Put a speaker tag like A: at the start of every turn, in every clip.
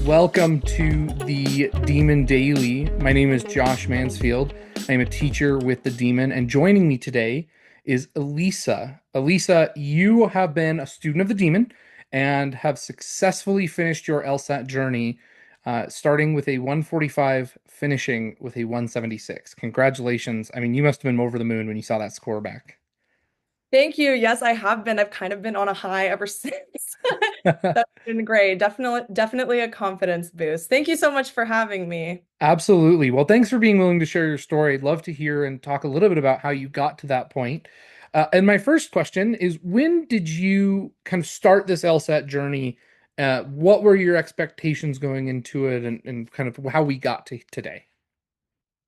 A: Welcome to the Demon Daily. My name is Josh Mansfield. I am a teacher with the Demon, and joining me today is Elisa. Elisa, you have been a student of the Demon and have successfully finished your LSAT journey, starting with a 145, finishing with a 176. Congratulations. I mean, you must have been over the moon when you saw that score back.
B: Thank you. Yes, I have been. I've kind of been on a high ever since. That's been great. Definitely a confidence boost. Thank you so much for having me.
A: Absolutely. Well, thanks for being willing to share your story. I'd love to hear and talk a little bit about how you got to that point. And my first question is, when did you kind of start this LSAT journey? What were your expectations going into it, and kind of how we got to today?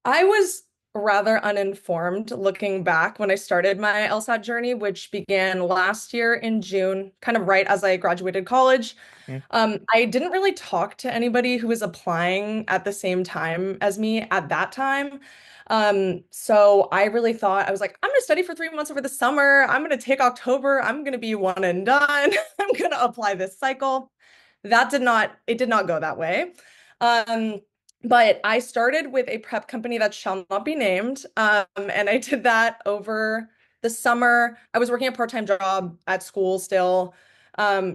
B: I was rather uninformed looking back when I started my LSAT journey, which began last year in June, kind of right as I graduated college.
A: Mm,
B: I didn't really talk to anybody who was applying at the same time as me at that time. So I really thought, I was like, I'm going to study for 3 months over the summer. I'm going to take October. I'm going to be one and done. I'm going to apply this cycle. It did not go that way. Um, but I started with a prep company that shall not be named. And I did that over the summer. I was working a part-time job at school still,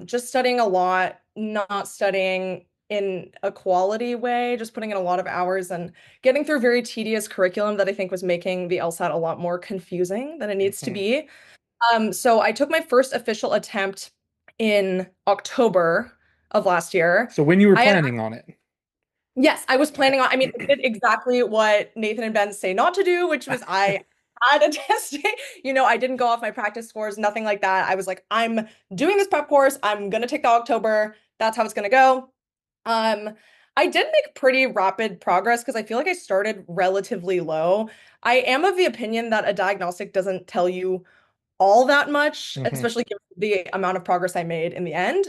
B: just studying a lot, not studying in a quality way, just putting in a lot of hours and getting through very tedious curriculum that I think was making the LSAT a lot more confusing than it needs to
A: mhm.
B: be. So I took my first official attempt in October of last year.
A: So when you were
B: I had
A: planning on it.
B: Yes, I was
A: Okay.
B: planning on, I mean, I did exactly what Nathan and Ben say not to do, which was I had a test day. I didn't go off my practice scores, nothing like that. I was like, I'm doing this prep course. I'm gonna take the October. That's how it's gonna go. Um, I did make pretty rapid progress because I feel like I started relatively low. I am of the opinion that a diagnostic doesn't tell you all that much,
A: Mhm.
B: especially given the amount of progress I made in the end.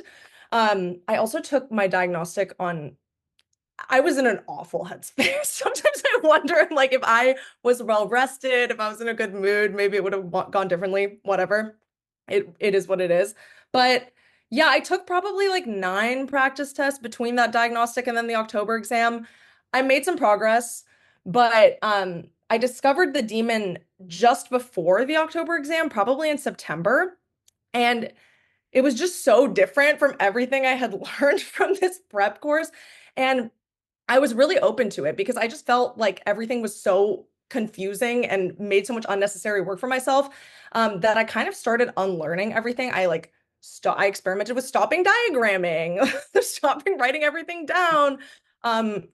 B: I also took my diagnostic on I was in an awful headspace. Sometimes I wonder, like, if I was well rested, if I was in a good mood, maybe it would have gone differently. Whatever. It is what it is. But yeah, I took probably like 9 practice tests between that diagnostic and then the October exam. I made some progress, but I discovered the demon just before the October exam, probably in September. And it was just so different from everything I had learned from this prep course. And I was really open to it because I just felt like everything was so confusing and made so much unnecessary work for myself, that I kind of started unlearning everything. I experimented with stopping diagramming, stopping writing everything down,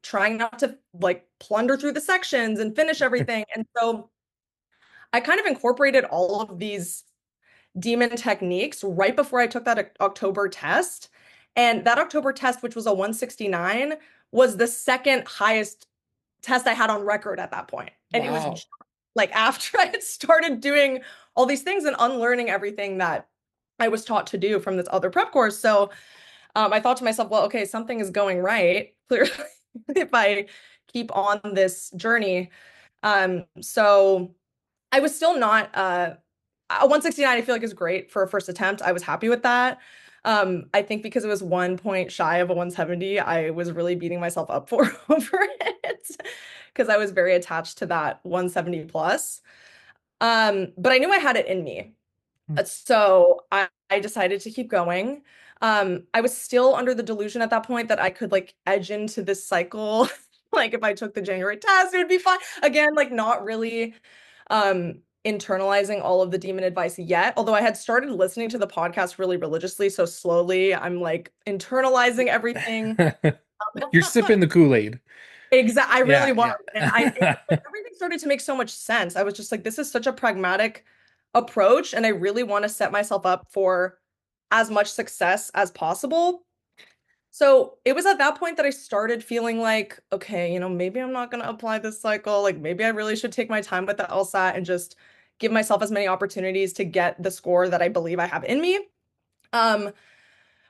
B: trying not to like plunder through the sections and finish everything. And so I kind of incorporated all of these demon techniques right before I took that October test. And that October test, which was a 169, was the second highest test I had on record at that point. And it was
A: Wow.
B: just, like after I had started doing all these things and unlearning everything that I was taught to do from this other prep course. So I thought to myself, well, okay, something is going right, clearly, if I keep on this journey. So I was still not a 169 I feel like is great for a first attempt. I was happy with that. I think because it was 1 point shy of a 170, I was really beating myself up for over it because I was very attached to that 170 plus. But I knew I had it in me. So I decided to keep going. I was still under the delusion at that point that I could like edge into this cycle. Like if I took the January test, it would be fine. Again, like not really internalizing all of the demon advice yet, although I had started listening to the podcast really religiously. So slowly I'm like internalizing everything.
A: You're sipping the Kool-Aid.
B: Exactly. I really
A: Yeah,
B: was.
A: yeah.
B: And everything started to make so much sense. I was just like, this is such a pragmatic approach. And I really want to set myself up for as much success as possible. So it was at that point that I started feeling like, okay, maybe I'm not going to apply this cycle. Like maybe I really should take my time with the LSAT and just give myself as many opportunities to get the score that I believe I have in me. Um,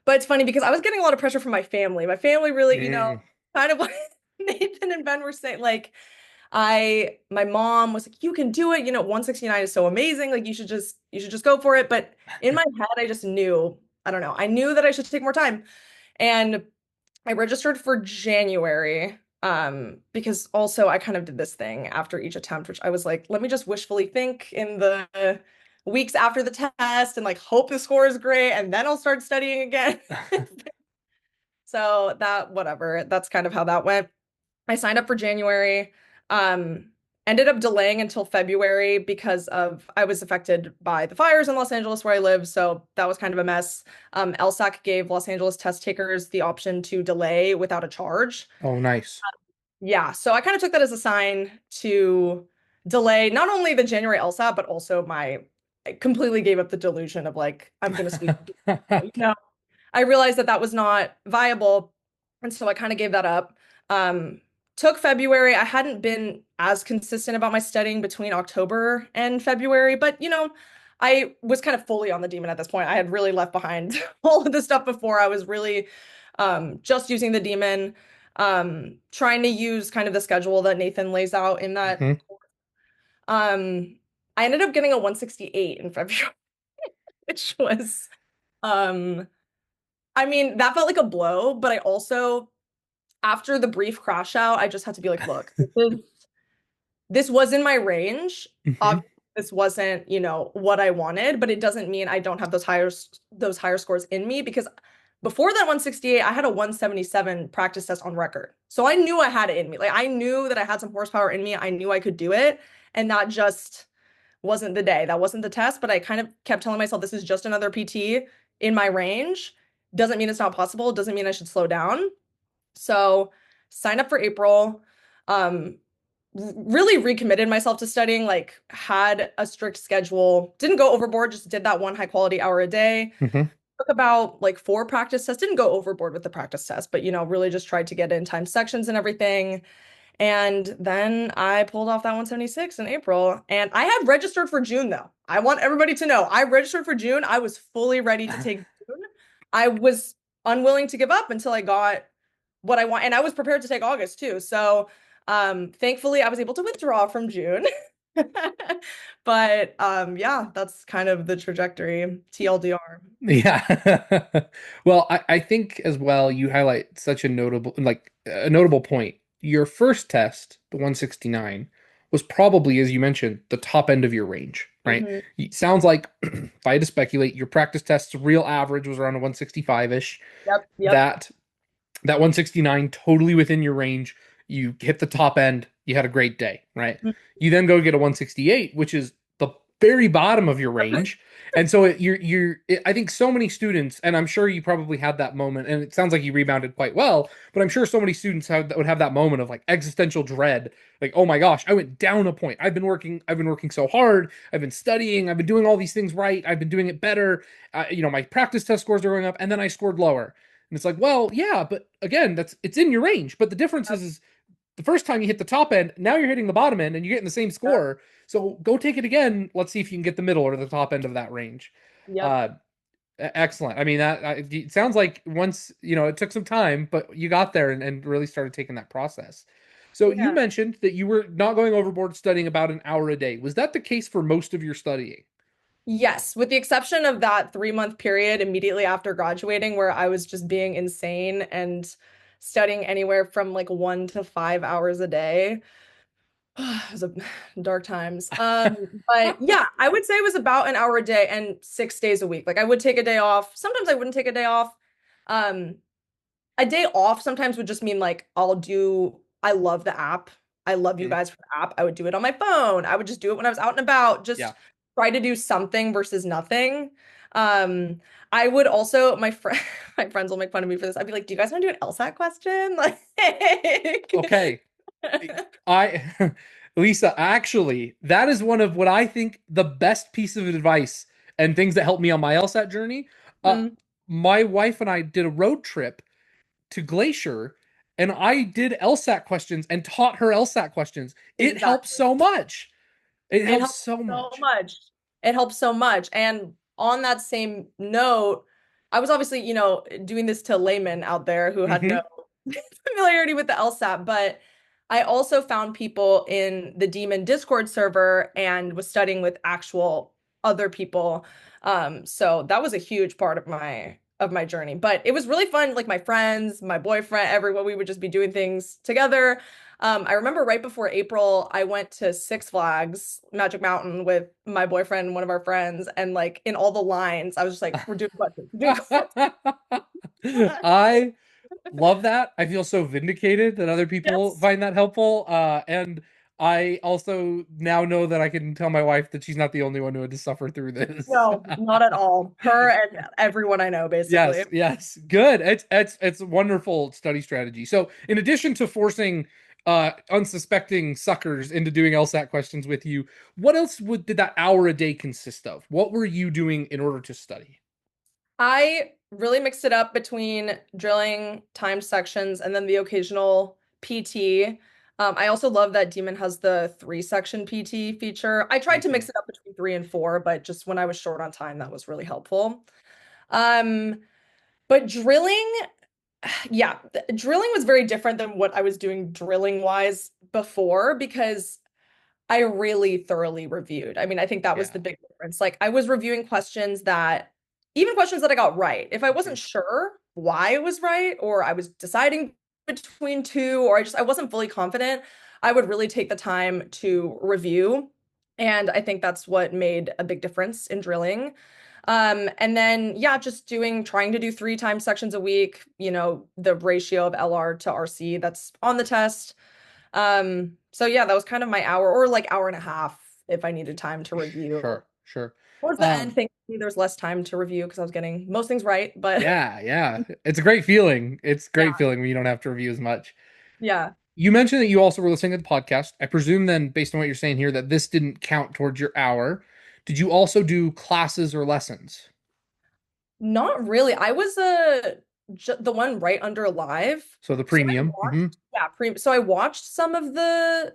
B: but it's funny because I was getting a lot of pressure from my family. My family really,
A: Mm.
B: kind of what Nathan and Ben were saying, like, my mom was like, you can do it, 169 is so amazing. Like you should just go for it. But in my head, I just knew, I don't know, I knew that I should take more time. And I registered for January, because also I kind of did this thing after each attempt, which I was like, let me just wishfully think in the weeks after the test and like hope the score is great, and then I'll start studying again. So that, whatever, that's kind of how that went. I signed up for January. Um, Ended up delaying until February because of I was affected by the fires in Los Angeles where I live, so that was kind of a mess. LSAC gave Los Angeles test takers the option to delay without a charge.
A: Oh, nice.
B: Yeah, so I kind of took that as a sign to delay not only the January LSAT, but also I completely gave up the delusion of like I'm gonna squeeze. I realized that that was not viable. And so I kind of gave that up. Um, Took February. I hadn't been as consistent about my studying between October and February, but I was kind of fully on the demon at this point. I had really left behind all of the stuff before. I was really just using the demon, trying to use kind of the schedule that Nathan lays out in that.
A: Hmm.
B: I ended up getting a 168 in February, which was um I mean, that felt like a blow, but I also, after the brief crash out, I just had to be like, look, this was in my range.
A: Hmm.
B: Obviously, this wasn't, what I wanted, but it doesn't mean I don't have those higher scores in me because before that 168, I had a 177 practice test on record. So I knew I had it in me. Like I knew that I had some horsepower in me. I knew I could do it. And that just wasn't the day. That wasn't the test, but I kind of kept telling myself this is just another PT in my range. Doesn't mean it's not possible. Doesn't mean I should slow down. So signed up for April. Um, really recommitted myself to studying, like had a strict schedule, didn't go overboard, just did that one high quality hour a day.
A: Hmm.
B: Took about like four practice tests, didn't go overboard with the practice test, but really just tried to get in time sections and everything. And then I pulled off that 176 in April. And I had registered for June, though. I want everybody to know I registered for June. I was fully ready to take June. I was unwilling to give up until I got what I want. And I was prepared to take August too. So thankfully I was able to withdraw from June. But yeah, that's kind of the trajectory. TLDR.
A: Yeah. Well, I think as well you highlight such a notable point. Your first test, the 169, was probably, as you mentioned, the top end of your range, right?
B: Hmm.
A: It sounds like, if I had to speculate, your practice test's real average was around a 165-ish.
B: Yep, yep.
A: That 169 totally within your range. You hit the top end, you had a great day, right? You then go get a 168, which is the very bottom of your range. And so I think so many students, and I'm sure you probably had that moment, and it sounds like you rebounded quite well, but I'm sure so many students would have that moment of like existential dread, like, oh my gosh, I went down a point. I've been working so hard. I've been studying. I've been doing all these things right. I've been doing it better. My practice test scores are going up, and then I scored lower. And it's like, well, yeah, but again, it's in your range. But the difference is the first time you hit the top end, now you're hitting the bottom end and you're getting the same score. So go take it again. Let's see if you can get the middle or the top end of that range.
B: Yep.
A: Uh, Excellent. I mean, it sounds like once, it took some time, but you got there and really started taking that process. So you
B: Yeah.
A: mentioned that you were not going overboard studying about an hour a day. Was that the case for most of your studying?
B: Yes, with the exception of that 3-month period immediately after graduating where I was just being insane and studying anywhere from like 1 to 5 hours a day. It was a dark times. But yeah, I would say it was about an hour a day and 6 days a week. Like I would take a day off. Sometimes I wouldn't take a day off. Um, a day off sometimes would just mean like I love the app. I love you
A: Mhm.
B: guys for the app. I would do it on my phone. I would just do it when I was out and about,
A: Yeah.
B: just try to do something versus nothing. Um, I would also my friends will make fun of me for this. I'd be like, "Do you guys want to do an LSAT question?"
A: Okay.
B: Like
A: I, Lisa, actually, that is one of what I think the best piece of advice and things that helped me on my LSAT journey. Uh,
B: Mhm.
A: my wife and I did a road trip to Glacier, and I did LSAT questions and taught her LSAT questions. It helps
B: Exactly.
A: so much. It
B: It
A: helps
B: helps
A: so
B: so
A: much.
B: much. It helps so much. And on that same note, I was obviously, doing this to laymen out there who had no
A: Hmm.
B: familiarity with the LSAT, but I also found people in the Demon Discord server and was studying with actual other people. So that was a huge part of my of my journey. But it was really fun. Like my friends, my boyfriend, everyone, we would just be doing things together. I remember right before April, I went to Six Flags, Magic Mountain with my boyfriend and one of our friends. And like in all the lines, I was just like, we're doing questions, we're doing questions.
A: I love that. I feel so vindicated that other people
B: Yes.
A: find that helpful. And I also now know that I can tell my wife that she's not the only one who had to suffer through this.
B: No, not at all. Her and everyone I know, basically.
A: Yes, yes. Good. It's a wonderful study strategy. So, in addition to forcing unsuspecting suckers into doing LSAT questions with you, what else did that hour a day consist of? What were you doing in order to study?
B: I really mixed it up between drilling, timed sections, and then the occasional PT. I also love that Demon has the 3-section PT feature. I tried to mix
A: Mhm.
B: it up between 3 and 4, but just when I was short on time, that was really helpful. Um, but drilling, yeah, drilling was very different than what I was doing drilling wise before because I really thoroughly reviewed. I mean, I think that was the
A: Yeah.
B: big difference. Like I was reviewing questions that, even questions that I got right. If I
A: Mhm.
B: wasn't sure why it was right, or I was deciding between two, or I wasn't fully confident, I would really take the time to review. And I think that's what made a big difference in drilling. And then yeah, just trying to do 3 time sections a week, the ratio of LR to RC that's on the test. So yeah, that was kind of my hour or like hour and a half if I needed time to review.
A: Sure, sure.
B: Towards the end,
A: Um,
B: thankfully, there's less time to review because I was getting most things right, but
A: yeah, yeah. It's a great feeling. It's a great
B: yeah,
A: feeling when you don't have to review as much.
B: yeah.
A: You mentioned that you also were listening to the podcast. I presume then, based on what you're saying here, that this didn't count towards your hour. Did you also do classes or lessons?
B: Not really. I was the one right under live.
A: So the
B: So I
A: premium.
B: watched, yeah, so I watched some of the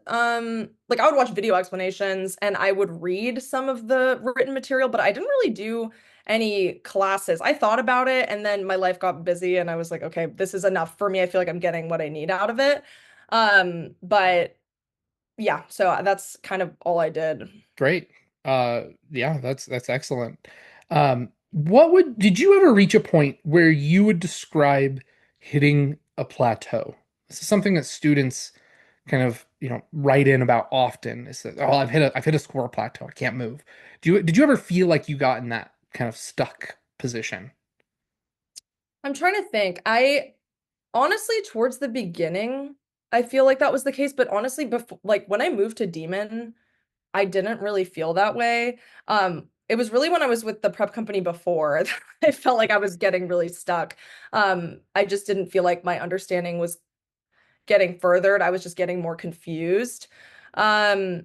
B: like I would watch video explanations and I would read some of the written material, but I didn't really do any classes. I thought about it and then my life got busy and I was like, okay, this is enough for me. I feel like I'm getting what I need out of it. But yeah, so that's kind of all I did.
A: Great. Yeah, that's excellent. What would did you ever reach a point where you would describe hitting a plateau? This is something that students kind of, write in about often is that, oh, I've hit a score plateau. I can't move. Did you ever feel like you got in that kind of stuck position?
B: I'm trying to think. I honestly, towards the beginning, I feel like that was the case, but honestly, before like when I moved to Demon, I didn't really feel that way. It was really when I was with the prep company before, I felt like I was getting really stuck. I just didn't feel like my understanding was getting furthered. I was just getting more confused. Um,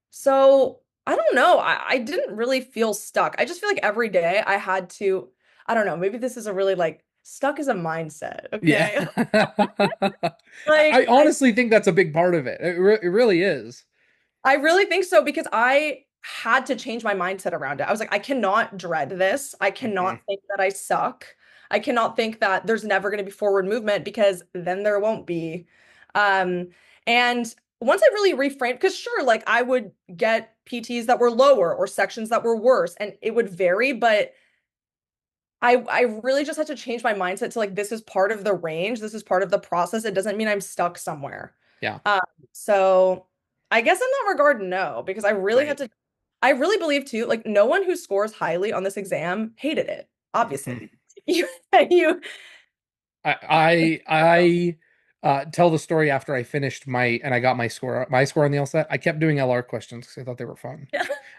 B: so I don't know. I didn't really feel stuck. I just feel like every day I had to, I don't know, maybe this is a really like stuck is a mindset,
A: Yeah.
B: okay?
A: I
B: Like
A: honestly think that's a big part of it. It really is.
B: I really think so because I had to change my mindset around it. I was like, I cannot dread this. I
A: Mhm.
B: cannot think that I suck. I cannot think that there's never going to be forward movement because then there won't be. Um, and once I really reframed, because sure, like I would get PTs that were lower or sections that were worse, and it would vary, but I really just had to change my mindset to like this is part of the range, this is part of the process. It doesn't mean I'm stuck somewhere.
A: Yeah.
B: Um, so I guess in that regard, no, because I really had
A: Great.
B: to. I really believe too, like no one who scores highly on this exam hated it.
A: Mhm.
B: Obviously, you you
A: I tell the story after I finished and I got my score on the LSAT. I kept doing LR questions because I thought they were fun.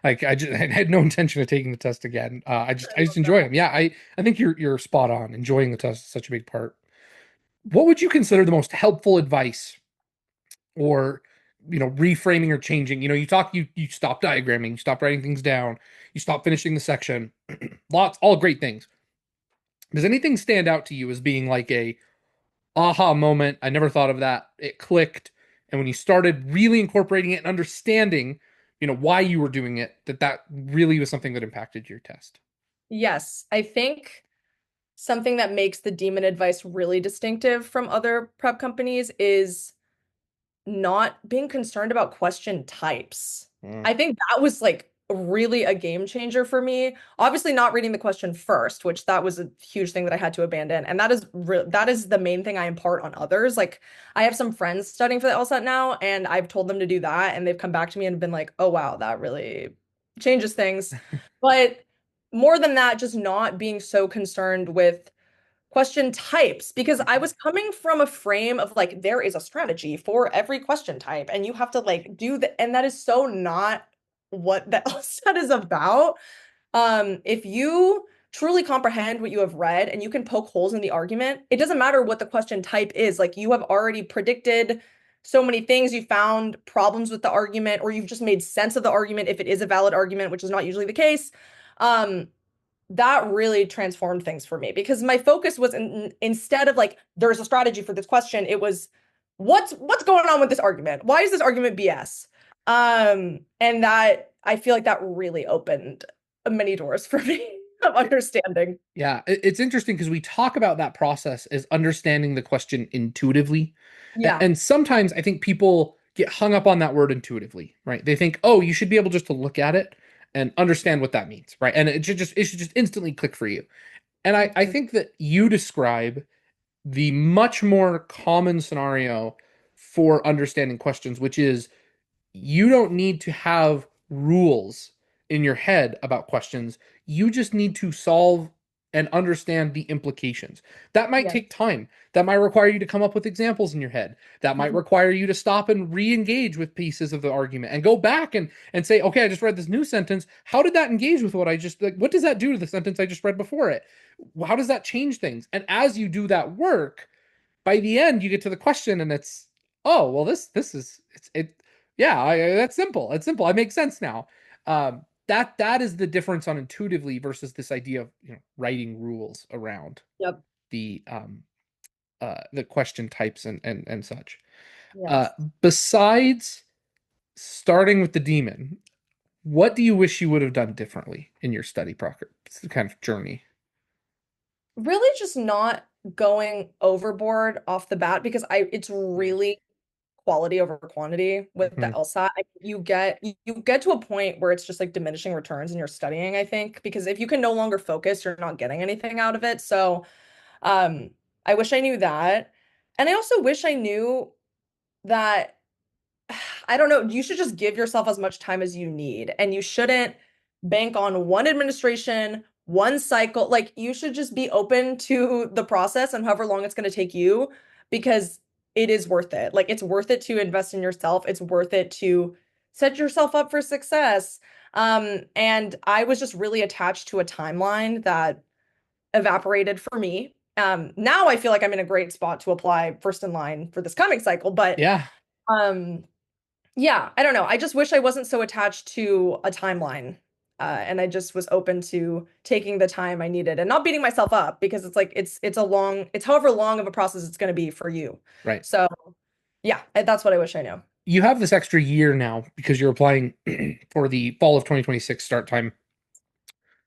A: Like I had no intention of taking the test again. I just
B: love
A: enjoy
B: that.
A: them. Yeah, I think you're spot on. Enjoying the test is such a big part. What would you consider the most helpful advice or reframing or changing? You stop diagramming, you stop writing things down, you stop finishing the section. Lots, all great things. Does anything stand out to you as being like a aha moment? I never thought of that. It clicked. And when you started really incorporating it and understanding, why you were doing it, that really was something that impacted your test.
B: Yes, I think something that makes the demon advice really distinctive from other prep companies is not being concerned about question types.
A: Mm,
B: I think that was like really a game changer for me. Obviously not reading the question first, which that was a huge thing that I had to abandon. And that is the main thing I impart on others. Like I have some friends studying for the LSAT now, and I've told them to do that, and they've come back to me and been like, "Oh wow, that really changes things." But more than that, just not being so concerned with question types because I was coming from a frame of like there is a strategy for every question type and you have to like do the and that is so not what the LSAT is about. If you truly comprehend what you have read and you can poke holes in the argument, it doesn't matter what the question type is. Like you have already predicted so many things, you found problems with the argument, or you've just made sense of the argument if it is a valid argument, which is not usually the case. Um, that really transformed things for me because my focus was instead of like there's a strategy for this question, it was what's going on with this argument? Why is this argument BS? And that I feel like that really opened many doors for me of understanding.
A: Yeah, it's interesting because we talk about that process as understanding the question intuitively.
B: Yeah.
A: And sometimes I think people get hung up on that word intuitively, right? They think, oh, you should be able just to look at it and understand what that means, right? And it should just instantly click for you. And I
B: Mhm.
A: think that you describe the much more common scenario for understanding questions, which is you don't need to have rules in your head about questions. You just need to solve and understand the implications. That might
B: Yes.
A: take time. That might require you to come up with examples in your head. That might
B: Mhm.
A: require you to stop and re-engage with pieces of the argument and go back and say, okay, I just read this new sentence. How did that engage with what I just like? What does that do to the sentence I just read before it? How does that change things? And as you do that work, by the end you get to the question and it's, oh well, this is it. Yeah, that's simple. It's simple. It makes sense now. That is the difference on intuitively versus this idea of writing rules around
B: Yep.
A: the the question types and such. uh
B: Yes.
A: Besides starting with the demon, what do you wish you would have done differently in your study process kind of journey?
B: Really just not going overboard off the bat because I it's
A: Mm.
B: really quality over quantity with the
A: Mhm.
B: LSAT. You get to a point where it's just like diminishing returns in your studying, I think, because if you can no longer focus, you're not getting anything out of it. So, um, I wish I knew that. And I also wish I knew that I don't know, you should just give yourself as much time as you need and you shouldn't bank on one administration, one cycle. Like you should just be open to the process and however long it's going to take you because it is worth it. Like it's worth it to invest in yourself. It's worth it to set yourself up for success. And I was just really attached to a timeline that evaporated for me. Now I feel like I'm in a great spot to apply first in line for this coming cycle, but
A: Yeah,
B: um yeah, I don't know. I just wish I wasn't so attached to a timeline. And I just was open to taking the time I needed and not beating myself up because it's like it's however long of a process it's going to be for you.
A: right.
B: So, yeah, that's what I wish I knew.
A: You have this extra year now because you're applying for the fall of 2026 start time.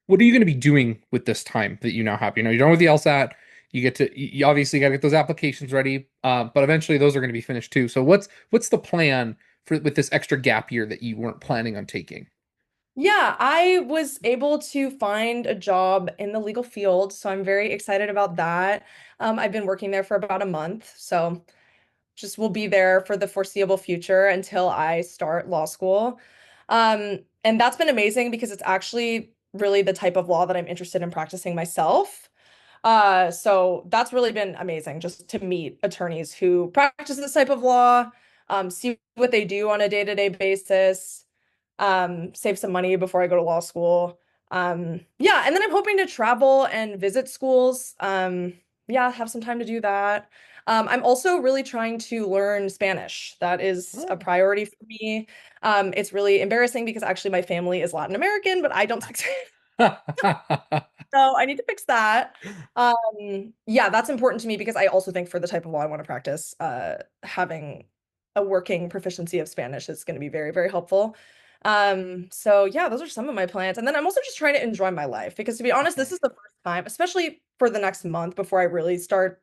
A: What are you going to be doing with this time that you now have? You're done with the LSAT. You obviously got to get those applications ready, but eventually those are going to be finished too. So what's the plan for with this extra gap year that you weren't planning on taking?
B: Yeah, I was able to find a job in the legal field, so I'm very excited about that. I've been working there for about a month, so just will be there for the foreseeable future until I start law school. And that's been amazing because it's actually really the type of law that I'm interested in practicing myself. So that's really been amazing just to meet attorneys who practice this type of law, see what they do on a day-to-day basis, save some money before I go to law school. Yeah, and then I'm hoping to travel and visit schools. Yeah, have some time to do that. I'm also really trying to learn Spanish. That is a
A: Oh.
B: priority for me. It's really embarrassing because actually my family is Latin American, but I don't speak Spanish. So I need to fix that. Yeah, that's important to me because I also think for the type of law I want to practice, having a working proficiency of Spanish is going to be very, very helpful. So yeah, those are some of my plans. And then I'm also just trying to enjoy my life because to be honest, this is the first time, especially for the next month before I really start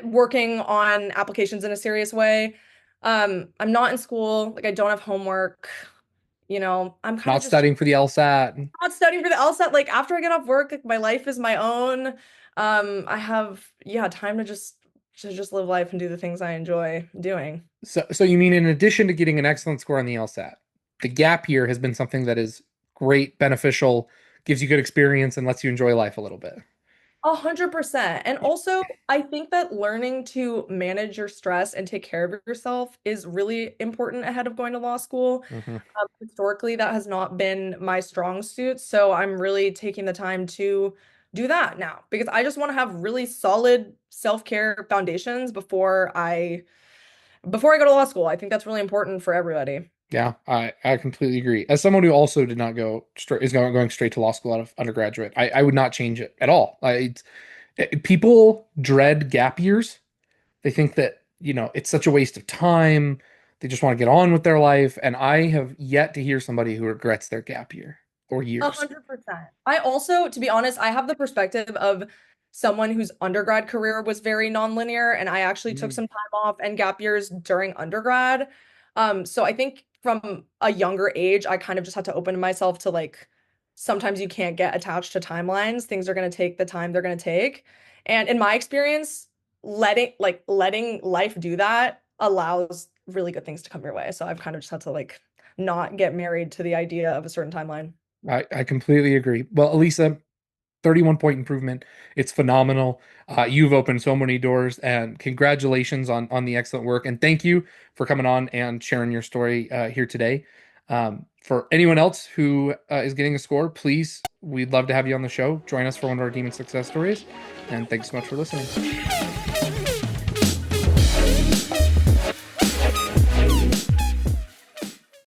B: working on applications in a serious way. I'm not in school, like I don't have homework. I'm kind of
A: Not
B: just
A: studying for the LSAT.
B: not studying for the LSAT. Like after I get off work, like my life is my own. I have time to just live life and do the things I enjoy doing.
A: So you mean in addition to getting an excellent score on the LSAT, the gap year has been something that is great, beneficial, gives you good experience, and lets you enjoy life a little bit.
B: 100%. And also, I think that learning to manage your stress and take care of yourself is really important ahead of going to law school.
A: Hmm.
B: Historically, that has not been my strong suit. So I'm really taking the time to do that now because I just want to have really solid self-care foundations before I go to law school. I think that's really important for everybody.
A: Yeah, I completely agree. As someone who also did not go straight is going straight to law school out of undergraduate, I would not change it at all. People dread gap years. They think that, it's such a waste of time. They just want to get on with their life. And I have yet to hear somebody who regrets their gap year or
B: A
A: years.
B: 100%. I also, to be honest, I have the perspective of someone whose undergrad career was very nonlinear, and I actually took
A: Mm.
B: some time off and gap years during undergrad. So I think from a younger age, I kind of just had to open myself to like sometimes you can't get attached to timelines. Things are going to take the time they're going to take. And in my experience, letting life do that allows really good things to come your way. So I've kind of just had to like not get married to the idea of a certain timeline.
A: I completely agree. Well, Elisa, 31-point improvement. It's phenomenal. You've opened so many doors, and congratulations on the excellent work. And thank you for coming on and sharing your story here today. For anyone else who is getting a score, please, we'd love to have you on the show. Join us for one of our Demon success stories. And thanks so much for listening.